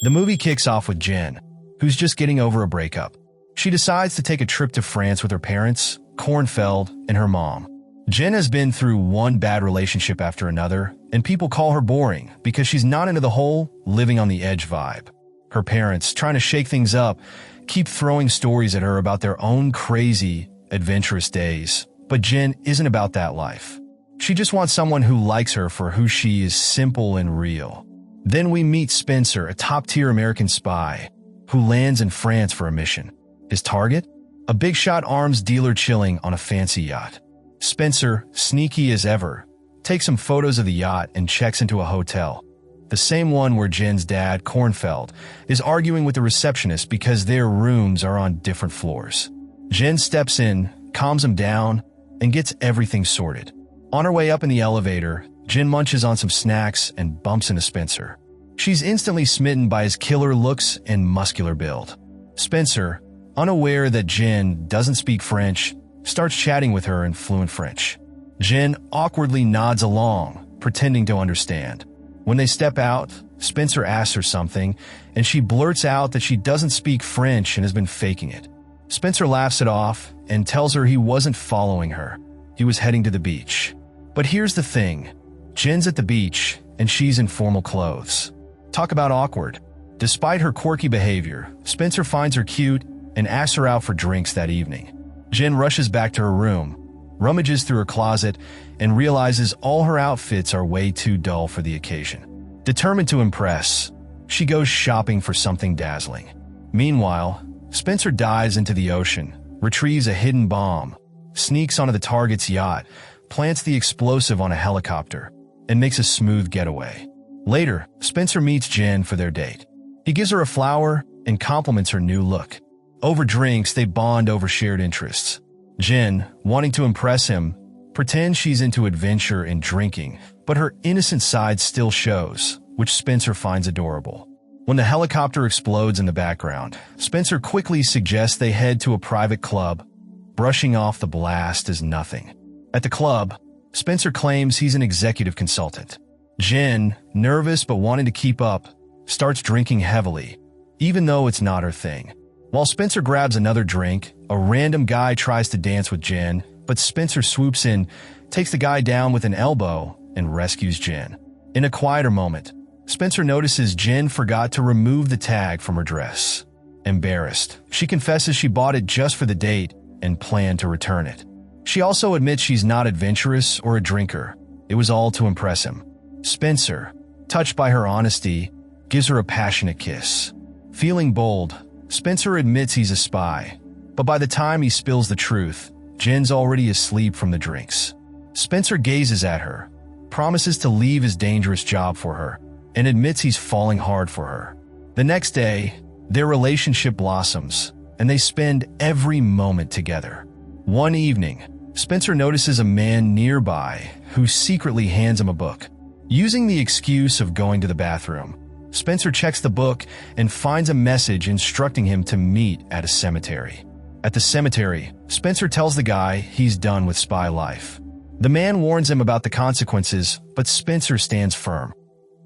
The movie kicks off with Jen, who's just getting over a breakup. She decides to take a trip to France with her parents, Kornfeld, and her mom. Jen has been through one bad relationship after another, and people call her boring because she's not into the whole living on the edge vibe. Her parents, trying to shake things up, keep throwing stories at her about their own crazy, adventurous days. But Jen isn't about that life. She just wants someone who likes her for who she is, simple and real. Then we meet Spencer, a top-tier American spy, who lands in France for a mission. His target? A big-shot arms dealer chilling on a fancy yacht. Spencer, sneaky as ever, takes some photos of the yacht and checks into a hotel. The same one where Jen's dad, Kornfeld, is arguing with the receptionist because their rooms are on different floors. Jen steps in, calms him down, and gets everything sorted. On her way up in the elevator, Jen munches on some snacks and bumps into Spencer. She's instantly smitten by his killer looks and muscular build. Spencer, unaware that Jen doesn't speak French, starts chatting with her in fluent French. Jen awkwardly nods along, pretending to understand. When they step out, Spencer asks her something, and she blurts out that she doesn't speak French and has been faking it. Spencer laughs it off and tells her he wasn't following her. He was heading to the beach. But here's the thing. Jen's at the beach, and she's in formal clothes. Talk about awkward. Despite her quirky behavior, Spencer finds her cute and asks her out for drinks that evening. Jen rushes back to her room, rummages through her closet, and realizes all her outfits are way too dull for the occasion. Determined to impress, she goes shopping for something dazzling. Meanwhile, Spencer dives into the ocean, retrieves a hidden bomb, sneaks onto the target's yacht, plants the explosive on a helicopter, and makes a smooth getaway. Later, Spencer meets Jen for their date. He gives her a flower and compliments her new look. Over drinks, they bond over shared interests. Jen, wanting to impress him, pretends she's into adventure and drinking, but her innocent side still shows, which Spencer finds adorable. When the helicopter explodes in the background, Spencer quickly suggests they head to a private club, brushing off the blast as nothing. At the club, Spencer claims he's an executive consultant. Jen, nervous but wanting to keep up, starts drinking heavily, even though it's not her thing. While Spencer grabs another drink, a random guy tries to dance with Jen, but Spencer swoops in, takes the guy down with an elbow, and rescues Jen. In a quieter moment, Spencer notices Jen forgot to remove the tag from her dress. Embarrassed, she confesses she bought it just for the date and planned to return it. She also admits she's not adventurous or a drinker. It was all to impress him. Spencer, touched by her honesty, gives her a passionate kiss. Feeling bold, Spencer admits he's a spy, but by the time he spills the truth, Jen's already asleep from the drinks. Spencer gazes at her, promises to leave his dangerous job for her, and admits he's falling hard for her. The next day, their relationship blossoms, and they spend every moment together. One evening, Spencer notices a man nearby who secretly hands him a book. Using the excuse of going to the bathroom, Spencer checks the book and finds a message instructing him to meet at a cemetery. At the cemetery, Spencer tells the guy he's done with spy life. The man warns him about the consequences, but Spencer stands firm.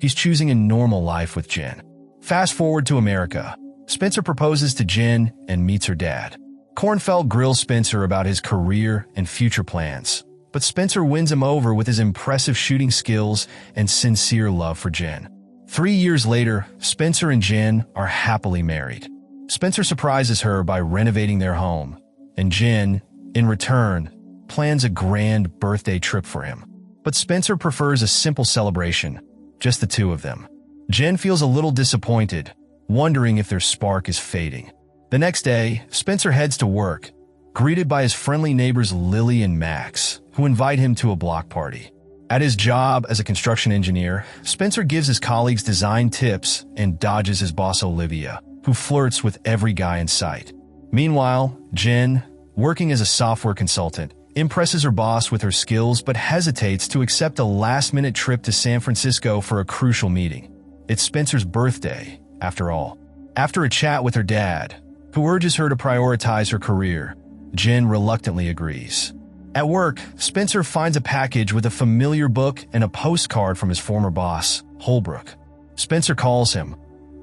He's choosing a normal life with Jen. Fast forward to America. Spencer proposes to Jen and meets her dad. Kornfeld grills Spencer about his career and future plans, but Spencer wins him over with his impressive shooting skills and sincere love for Jen. 3 years later, Spencer and Jen are happily married. Spencer surprises her by renovating their home, and Jen, in return, plans a grand birthday trip for him. But Spencer prefers a simple celebration, just the two of them. Jen feels a little disappointed, wondering if their spark is fading. The next day, Spencer heads to work, greeted by his friendly neighbors Lily and Max, who invite him to a block party. At his job as a construction engineer, Spencer gives his colleagues design tips and dodges his boss Olivia, who flirts with every guy in sight. Meanwhile, Jen, working as a software consultant, impresses her boss with her skills but hesitates to accept a last-minute trip to San Francisco for a crucial meeting. It's Spencer's birthday, after all. After a chat with her dad, who urges her to prioritize her career, Jen reluctantly agrees. At work, Spencer finds a package with a familiar book and a postcard from his former boss, Holbrook. Spencer calls him,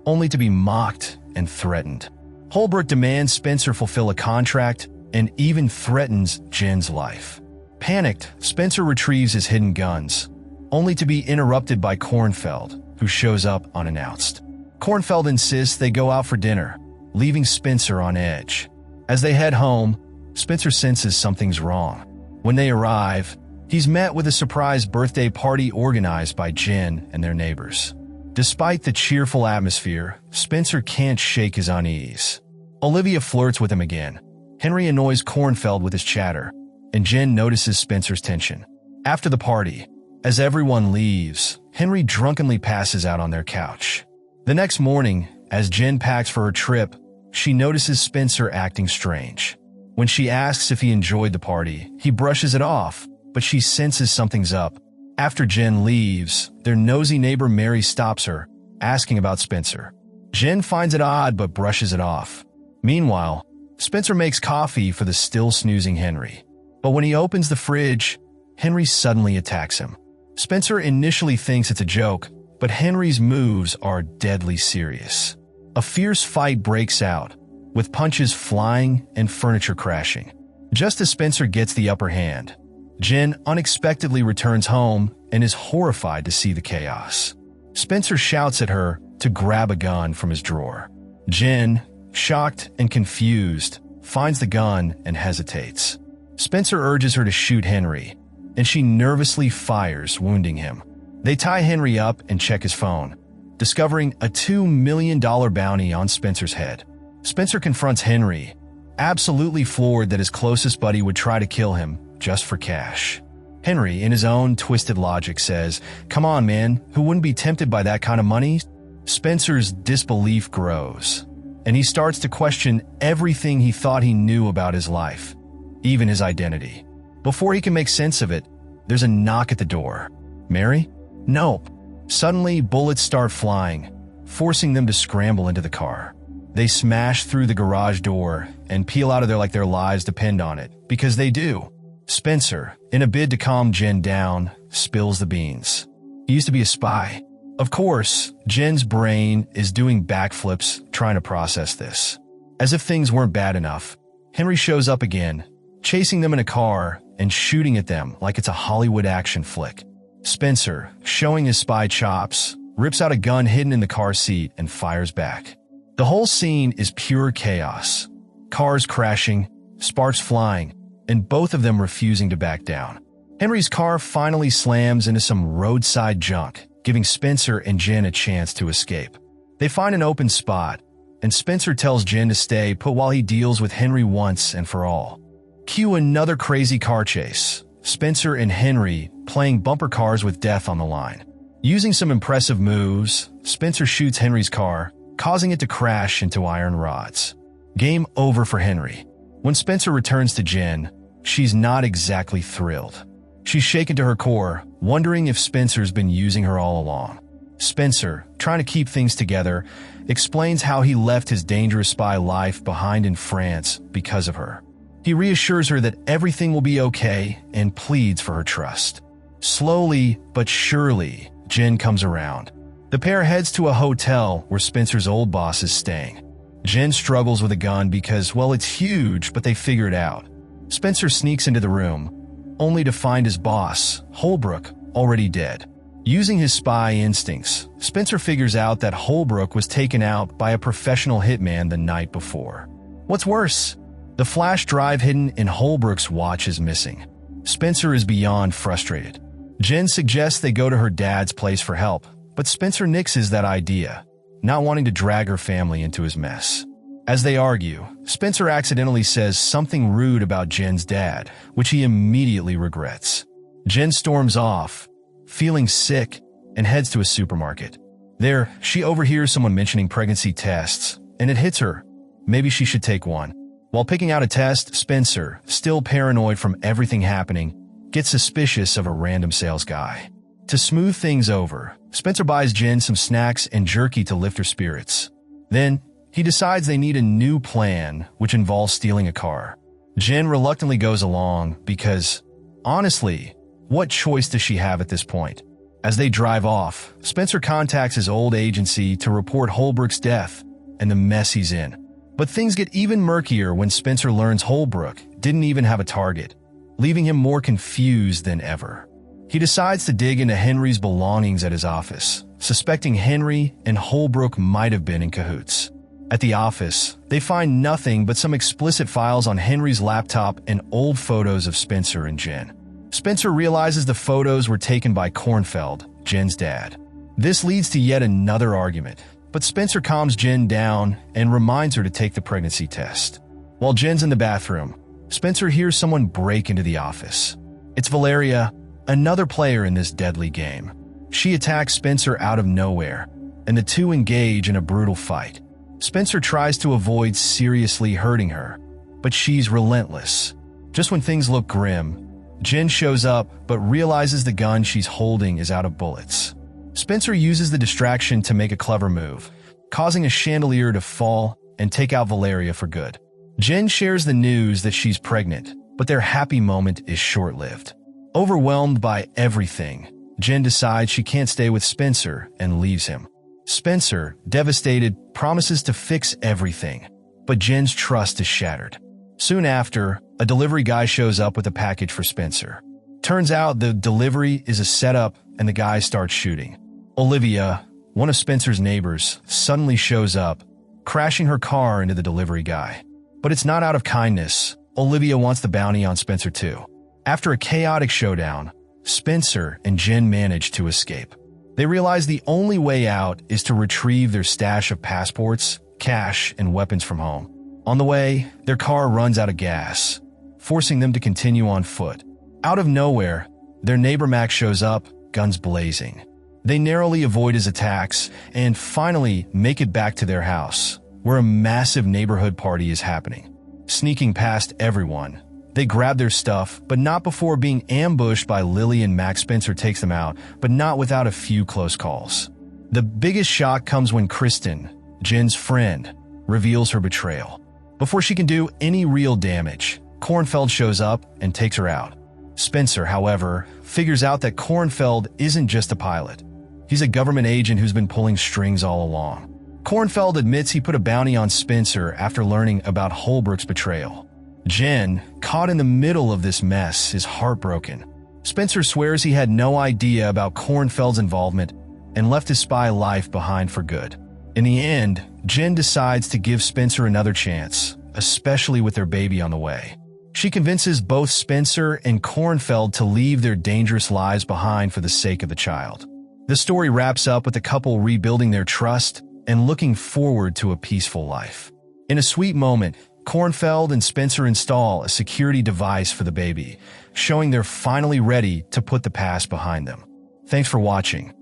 only to be mocked and threatened. Holbrook demands Spencer fulfill a contract and even threatens Jen's life. Panicked, Spencer retrieves his hidden guns, only to be interrupted by Kornfeld, who shows up unannounced. Kornfeld insists they go out for dinner, leaving Spencer on edge. As they head home, Spencer senses something's wrong. When they arrive, he's met with a surprise birthday party organized by Jen and their neighbors. Despite the cheerful atmosphere, Spencer can't shake his unease. Olivia flirts with him again. Henry annoys Kornfeld with his chatter, and Jen notices Spencer's tension. After the party, as everyone leaves, Henry drunkenly passes out on their couch. The next morning, as Jen packs for her trip, she notices Spencer acting strange. When she asks if he enjoyed the party, he brushes it off, but she senses something's up. After Jen leaves, their nosy neighbor Mary stops her, asking about Spencer. Jen finds it odd but brushes it off. Meanwhile, Spencer makes coffee for the still snoozing Henry. But when he opens the fridge, Henry suddenly attacks him. Spencer initially thinks it's a joke, but Henry's moves are deadly serious. A fierce fight breaks out, with punches flying and furniture crashing. Just as Spencer gets the upper hand, Jen unexpectedly returns home and is horrified to see the chaos. Spencer shouts at her to grab a gun from his drawer. Jen, shocked and confused, finds the gun and hesitates. Spencer urges her to shoot Henry, and she nervously fires, wounding him. They tie Henry up and check his phone, discovering a $2 million bounty on Spencer's head. Spencer confronts Henry, absolutely floored that his closest buddy would try to kill him just for cash. Henry, in his own twisted logic, says, "Come on, man, who wouldn't be tempted by that kind of money?" Spencer's disbelief grows, and he starts to question everything he thought he knew about his life, even his identity. Before he can make sense of it, there's a knock at the door. Mary? Nope. Suddenly, bullets start flying, forcing them to scramble into the car. They smash through the garage door and peel out of there like their lives depend on it, because they do. Spencer, in a bid to calm Jen down, spills the beans. He used to be a spy. Of course, Jen's brain is doing backflips trying to process this. As if things weren't bad enough, Henry shows up again, chasing them in a car and shooting at them like it's a Hollywood action flick. Spencer, showing his spy chops, rips out a gun hidden in the car seat and fires back. The whole scene is pure chaos. Cars crashing, sparks flying, and both of them refusing to back down. Henry's car finally slams into some roadside junk, giving Spencer and Jen a chance to escape. They find an open spot, and Spencer tells Jen to stay put while he deals with Henry once and for all. Cue another crazy car chase, Spencer and Henry playing bumper cars with death on the line. Using some impressive moves, Spencer shoots Henry's car, causing it to crash into iron rods. Game over for Henry. When Spencer returns to Jen, she's not exactly thrilled. She's shaken to her core, wondering if Spencer's been using her all along. Spencer, trying to keep things together, explains how he left his dangerous spy life behind in France because of her. He reassures her that everything will be okay and pleads for her trust. Slowly but surely, Jen comes around. The pair heads to a hotel where Spencer's old boss is staying. Jen struggles with a gun because, well, it's huge, but they figure it out. Spencer sneaks into the room, only to find his boss, Holbrook, already dead. Using his spy instincts, Spencer figures out that Holbrook was taken out by a professional hitman the night before. What's worse, the flash drive hidden in Holbrook's watch is missing. Spencer is beyond frustrated. Jen suggests they go to her dad's place for help, but Spencer nixes that idea, not wanting to drag her family into his mess. As they argue, Spencer accidentally says something rude about Jen's dad, which he immediately regrets. Jen storms off, feeling sick, and heads to a supermarket. There, she overhears someone mentioning pregnancy tests, and it hits her. Maybe she should take one. While picking out a test, Spencer, still paranoid from everything happening, gets suspicious of a random sales guy. To smooth things over, Spencer buys Jen some snacks and jerky to lift her spirits. Then, he decides they need a new plan, which involves stealing a car. Jen reluctantly goes along because, honestly, what choice does she have at this point? As they drive off, Spencer contacts his old agency to report Holbrook's death and the mess he's in. But things get even murkier when Spencer learns Holbrook didn't even have a target, leaving him more confused than ever. He decides to dig into Henry's belongings at his office, suspecting Henry and Holbrook might have been in cahoots. At the office, they find nothing but some explicit files on Henry's laptop and old photos of Spencer and Jen. Spencer realizes the photos were taken by Kornfeld, Jen's dad. This leads to yet another argument, but Spencer calms Jen down and reminds her to take the pregnancy test. While Jen's in the bathroom, Spencer hears someone break into the office. It's Valeria, another player in this deadly game. She attacks Spencer out of nowhere, and the two engage in a brutal fight. Spencer tries to avoid seriously hurting her, but she's relentless. Just when things look grim, Jen shows up but realizes the gun she's holding is out of bullets. Spencer uses the distraction to make a clever move, causing a chandelier to fall and take out Valeria for good. Jen shares the news that she's pregnant, but their happy moment is short-lived. Overwhelmed by everything, Jen decides she can't stay with Spencer and leaves him. Spencer, devastated, promises to fix everything, but Jen's trust is shattered. Soon after, a delivery guy shows up with a package for Spencer. Turns out the delivery is a setup and the guy starts shooting. Olivia, one of Spencer's neighbors, suddenly shows up, crashing her car into the delivery guy. But it's not out of kindness. Olivia wants the bounty on Spencer too. After a chaotic showdown, Spencer and Jen manage to escape. They realize the only way out is to retrieve their stash of passports, cash, and weapons from home. On the way, their car runs out of gas, forcing them to continue on foot. Out of nowhere, their neighbor Max shows up, guns blazing. They narrowly avoid his attacks and finally make it back to their house, where a massive neighborhood party is happening. Sneaking past everyone, they grab their stuff, but not before being ambushed by Lily and Max. Spencer takes them out, but not without a few close calls. The biggest shock comes when Kristen, Jen's friend, reveals her betrayal. Before she can do any real damage, Kornfeld shows up and takes her out. Spencer, however, figures out that Kornfeld isn't just a pilot. He's a government agent who's been pulling strings all along. Kornfeld admits he put a bounty on Spencer after learning about Holbrook's betrayal. Jen, caught in the middle of this mess, is heartbroken. Spencer swears he had no idea about Kornfeld's involvement and left his spy life behind for good. In the end, Jen decides to give Spencer another chance, especially with their baby on the way. She convinces both Spencer and Kornfeld to leave their dangerous lives behind for the sake of the child. The story wraps up with the couple rebuilding their trust and looking forward to a peaceful life. In a sweet moment, Kornfeld and Spencer install a security device for the baby, showing they're finally ready to put the past behind them. Thanks for watching.